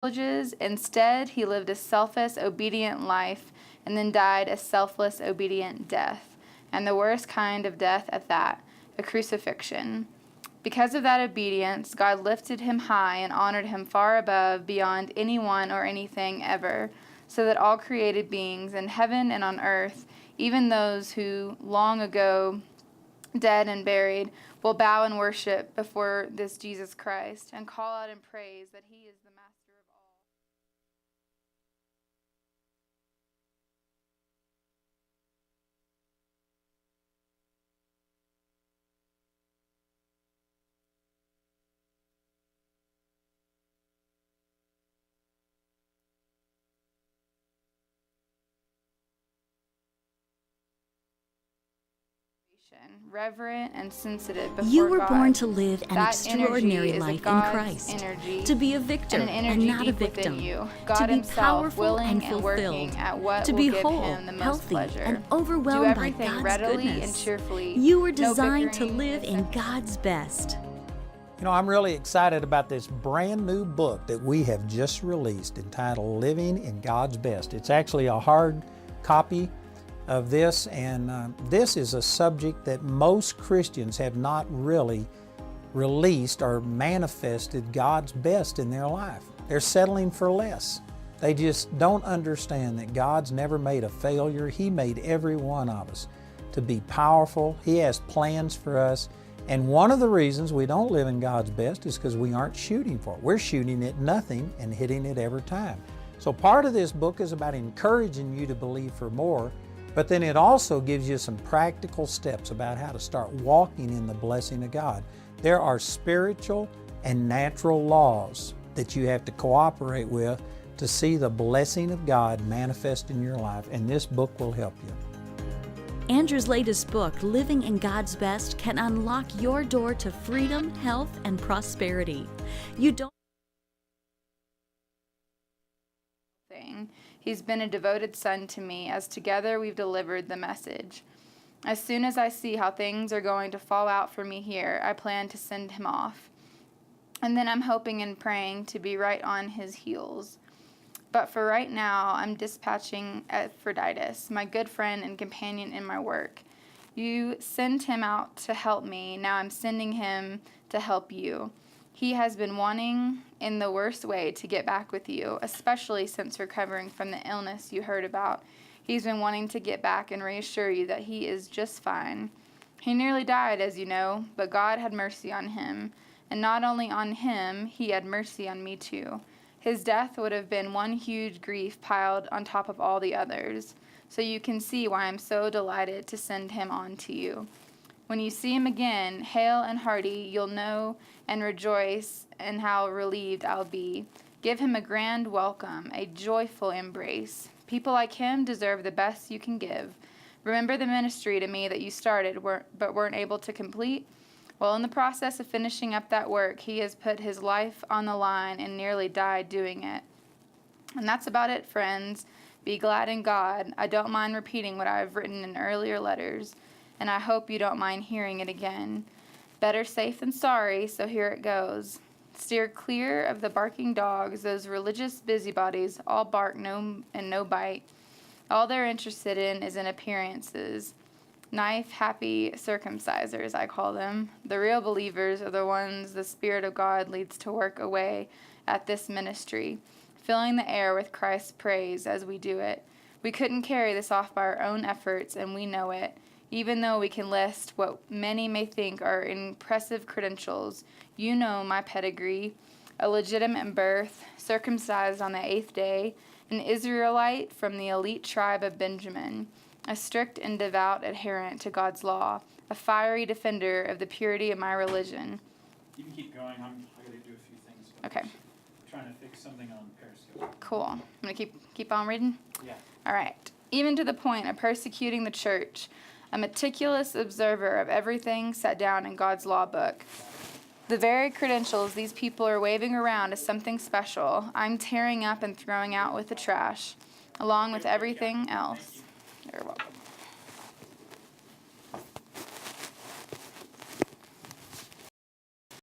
privileges. Instead, he lived a selfless, obedient life and then died a selfless, obedient death. And the worst kind of death at that, a crucifixion. Because of that obedience, God lifted him high and honored him far above, beyond anyone or anything ever, so that all created beings in heaven and on earth, even those who long ago dead and buried, will bow and worship before this Jesus Christ and call out in praise that he is the master of all. Reverent and sensitive before You were God. born to live an That extraordinary energy is life in God's Christ, energy, to be a victor and an energy not a deep within victim, you. God to be himself powerful willing and and working fulfilled, at what to will be give whole, him the most healthy, pleasure. and Do overwhelmed by everything God's readily goodness. and cheerfully. You were No designed to bickering, live no in second- God's best. You know, I'm really excited about this brand new book that we have just released entitled Living in God's Best. It's actually a hard copy of this, and this is a subject that most Christians have not really released or manifested God's best in their life. They're settling for less. They just don't understand that God's never made a failure. He made every one of us to be powerful. He has plans for us. And one of the reasons we don't live in God's best is because we aren't shooting for it. We're shooting at nothing and hitting it every time. So part of this book is about encouraging you to believe for more, but then it also gives you some practical steps about how to start walking in the blessing of God. There are spiritual and natural laws that you have to cooperate with to see the blessing of God manifest in your life, and this book will help you. Andrew's latest book, Living in God's Best, can unlock your door to freedom, health, and prosperity. You don't He's been a devoted son to me, as together we've delivered the message. As soon as I see how things are going to fall out for me here, I plan to send him off. And then I'm hoping and praying to be right on his heels. But for right now, I'm dispatching Epaphroditus, my good friend and companion in my work. You sent him out to help me. Now I'm sending him to help you. He has been wanting, in the worst way, to get back with you, especially since recovering from the illness you heard about. He's been wanting to get back and reassure you that he is just fine. He nearly died, as you know, but God had mercy on him. And not only on him, he had mercy on me too. His death would have been one huge grief piled on top of all the others. So you can see why I'm so delighted to send him on to you. When you see him again, hale and hearty, you'll know and rejoice, and how relieved I'll be. Give him a grand welcome, a joyful embrace. People like him deserve the best you can give. Remember the ministry to me that you started but weren't able to complete? Well, in the process of finishing up that work, he has put his life on the line and nearly died doing it. And that's about it, friends. Be glad in God. I don't mind repeating what I've written in earlier letters, and I hope you don't mind hearing it again. Better safe than sorry, so here it goes. Steer clear of the barking dogs, those religious busybodies, all bark and no bite. All they're interested in is in appearances. Knife-happy circumcisers, I call them. The real believers are the ones the Spirit of God leads to work away at this ministry, filling the air with Christ's praise as we do it. We couldn't carry this off by our own efforts, and we know it. Even though we can list what many may think are impressive credentials, you know my pedigree: a legitimate birth, circumcised on the 8th day, an Israelite from the elite tribe of Benjamin, a strict and devout adherent to God's law, a fiery defender of the purity of my religion. You can keep going. I got to do a few things. Okay. I'm trying to fix something on Periscope. Cool. I'm going to keep on reading? Yeah. All right. Even to the point of persecuting the church, a meticulous observer of everything set down in God's law book. The very credentials these people are waving around as something special, I'm tearing up and throwing out with the trash, along with everything else. You're welcome.